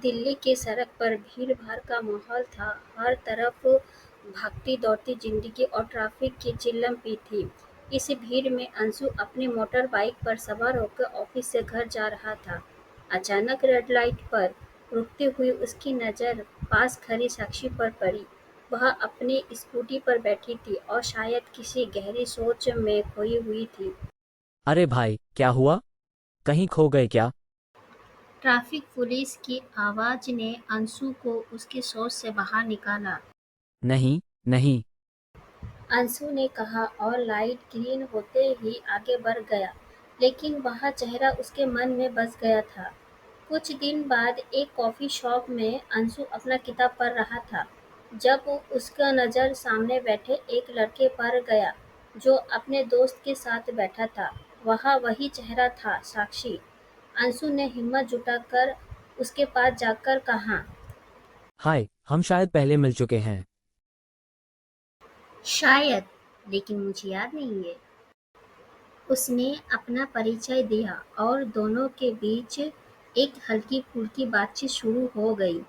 दिल्ली के सड़क पर भीड़-भाड़ का माहौल था। हर तरफ भागती-दौड़ती जिंदगी और ट्रैफिक की चिल्लम-पी थी। इस भीड़ में अंशु अपनी मोटर बाइक पर सवार होकर ऑफिस से घर जा रहा था। अचानक रेड लाइट पर रुकते हुए उसकी नज़र पास खड़ी साक्षी पर पड़ी। वह अपनी स्कूटी पर बैठी थी और शायद किसी गहरी सोच में खोई हुई थी। अरे भाई, क्या हुआ? कहीं खो गए क्या? ट्रैफिक पुलिस की आवाज़ ने अंशु को उसकी सोच से बाहर निकाला। नहीं, नहीं। अंशु ने कहा और लाइट ग्रीन होते ही आगे बढ़ गया, लेकिन वह चेहरा उसके मन में बस गया था। कुछ दिन बाद एक कॉफी शॉप में अंशु अपना किताब पढ़ रहा था, जब उसका नज़र सामने बैठे एक लड़के पर गया, जो अपने दोस्त के साथ बैठा था। वह वही चेहरा था, साक्षी। अंशु ने हिम्मत जुटाकर उसके पास जाकर कहा, हाय, हम शायद पहले मिल चुके हैं। शायद, लेकिन मुझे याद नहीं है। उसने अपना परिचय दिया और दोनों के बीच एक हल्की-फुल्की बातचीत शुरू हो गई।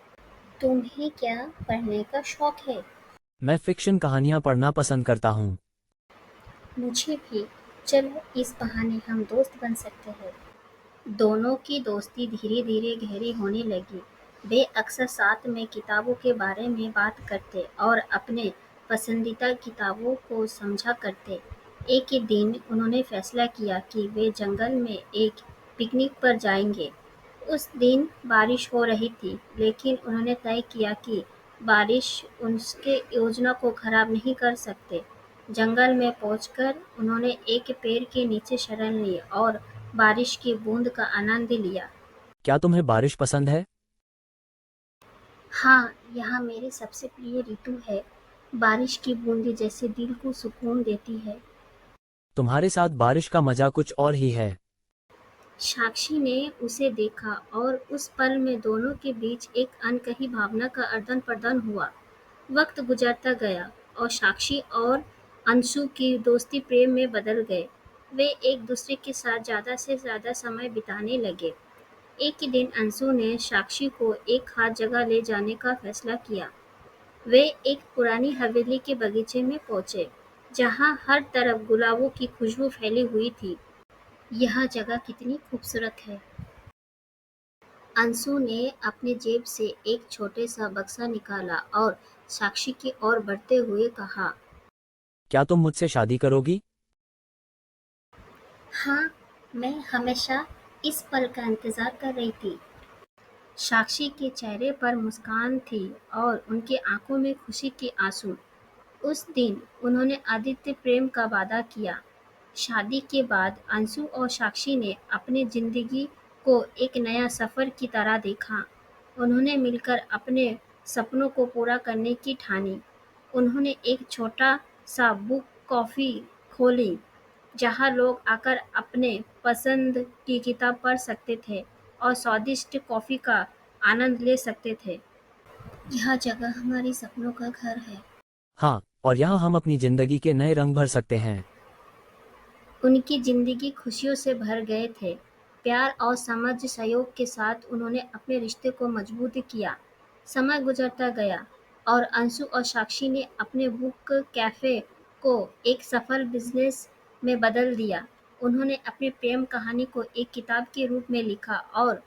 तुम्हें क्या पढ़ने का शौक है? मैं फिक्शन कहानियाँ पढ़ना पसंद करता हूँ। मुझे भी। चलो इस बहाने हम दोस्त बन सकते हैं। दोनों की दोस्ती धीरे-धीरे गहरी होने लगी। वे अक्सर साथ में किताबों के बारे में बात करते और अपने पसंदीदा किताबों को समझा करते। एक दिन उन्होंने फैसला किया कि वे जंगल में एक पिकनिक पर जाएंगे। उस दिन बारिश हो रही थी, लेकिन उन्होंने तय किया कि बारिश उनके योजना को खराब नहीं कर सकते। जंगल में पहुंचकर उन्होंने एक पेड़ के नीचे शरण ली और बारिश की बूंद का आनंद लिया। क्या तुम्हें बारिश पसंद है? हाँ, यह मेरी सबसे प्रिय ऋतु है। बारिश की बूंदें जैसे दिल को सुकून देती है। तुम्हारे साथ बारिश का मजा कुछ और ही है। साक्षी ने उसे देखा और उस पल में दोनों के बीच एक अनकही भावना का आदान-प्रदान हुआ। वक्त गुजरता गया और साक्षी और अंशु की दोस्ती प्रेम में बदल गए। वे एक दूसरे के साथ ज़्यादा से ज़्यादा समय बिताने लगे। एक दिन अंशु ने साक्षी को एक खास जगह ले जाने का फैसला किया। वे एक पुरानी हवेली के बगीचे में पहुंचे, जहां हर तरफ गुलाबों की खुशबू फैली हुई थी। यह जगह कितनी खूबसूरत है। अंशु ने अपनी जेब से एक छोटे सा बक्सा निकाला और साक्षी की ओर बढ़ते हुए कहा, क्या तुम मुझसे शादी करोगी? हाँ, मैं हमेशा इस पल का इंतजार कर रही थी। साक्षी के चेहरे पर मुस्कान थी और उनकी आंखों में खुशी के आंसू। उस दिन उन्होंने आदित्य प्रेम का वादा किया। शादी के बाद अंशु और साक्षी ने अपनी जिंदगी को एक नया सफर की तरह देखा। उन्होंने मिलकर अपने सपनों को पूरा करने की ठानी। उन्होंने एक छोटा सा बुक कॉफी खोली, जहां लोग आकर अपने पसंद की किताब पढ़ सकते थे और स्वादिष्ट कॉफी का आनंद ले सकते थे। यह जगह हमारे सपनों का घर है। हाँ, और यहाँ हम अपनी जिंदगी के नए रंग भर सकते हैं। उनकी जिंदगी खुशियों से भर गए थे। प्यार और समझ सहयोग के साथ उन्होंने अपने रिश्ते को मजबूत किया। समय गुजरता गया और अंशु और साक्षी ने अपने बुक कैफे को एक सफल बिजनेस में बदल दिया। उन्होंने अपनी प्रेम कहानी को एक किताब के रूप में लिखा और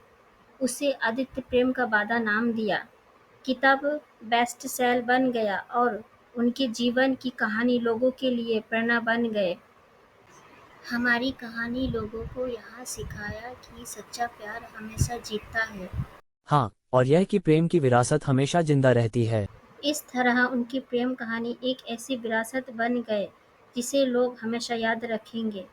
उसे आदित्य प्रेम का वादा नाम दिया। किताब बेस्ट सेल बन गया और उनके जीवन की कहानी लोगों के लिए प्रेरणा बन गए। हमारी कहानी लोगों को यह सिखाया कि सच्चा प्यार हमेशा जीतता है। हाँ, और यह कि प्रेम की विरासत हमेशा जिंदा रहती है। इस तरह उनकी प्रेम कहानी एक ऐसी विरासत बन गए जिसे लोग हमेशा याद रखेंगे।